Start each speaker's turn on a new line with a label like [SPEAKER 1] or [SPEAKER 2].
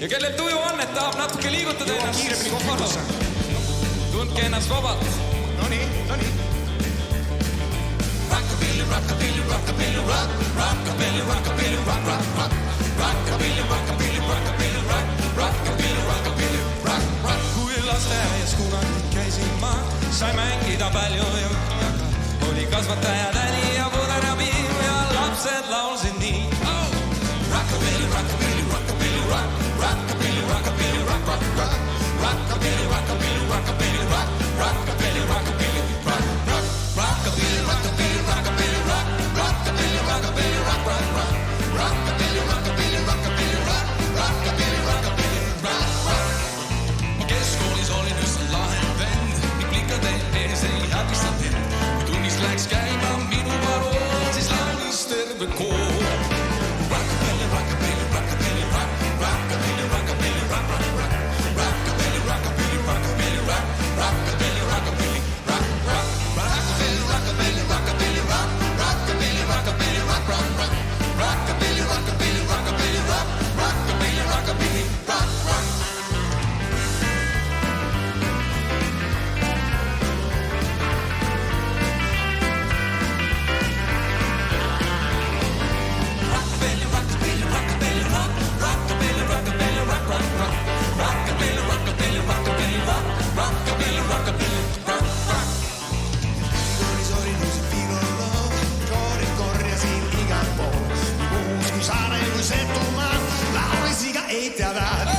[SPEAKER 1] ja kellel tuju on, et tahab natuke liigutada ennast.
[SPEAKER 2] Kiiremini kohvitusse.
[SPEAKER 1] Tundke ennast vabalt.
[SPEAKER 2] Nonii.
[SPEAKER 3] Rockabilly, rockabilly, rockabilly, rock, rockabilly, rockabilly, rock, rock, rock, rockabilly, rockabilly, rockabilly, rock, rockabilly, rockabilly, rock, rock.
[SPEAKER 1] Kui lasteaias kunagi käisin ma, sai mängida palju ju. Oli kasvataja täni ja puder ja piim ja lapsed laulsid nii.
[SPEAKER 3] Rockabilly, rockabilly, rockabilly, rock, rockabilly, rockabilly, rock, rock, rock, rockabilly, rockabilly, rockabilly, rock, rockabilly, rockabilly, rock, rock, rockabilly, rockabilly, rockabilly, rock, rockabilly, rockabilly, rock, rock, rock, rockabilly, rockabilly, rockabilly, rock, rockabilly, rockabilly, rock, rock.
[SPEAKER 4] Ma keskkoolis olin üsna lahe vend, ning plikade ees ei häbistanud end. Kui tunnis läks käima minu parool, siis laulis terve kool.
[SPEAKER 3] Rockabilly, rockabilly, rockabilly, rock, rockabilly, rockabilly, rock, rock, rock, rockabilly, rockabilly, rockabilly, rock, rockabilly, rockabilly, rock, rock, rockabilly, rockabilly, rockabilly, rock, rockabilly, rockabilly, rock, rock, rock, rockabilly, rockabilly, rockabilly, rock, rockabilly, rockabilly, rock, rock. Rockabilly, rockabilly, rockabilly, rock, rockabilly, rockabilly, rock, rock, rock, rockabilly, rockabilly, rockabilly, rock, rockabilly, rockabilly, rock, rock.
[SPEAKER 2] Koolis oli uusi piiroloo, koorin korjasin igal pool. Muus kui saare kui Setomaa, laulis iga ei teada.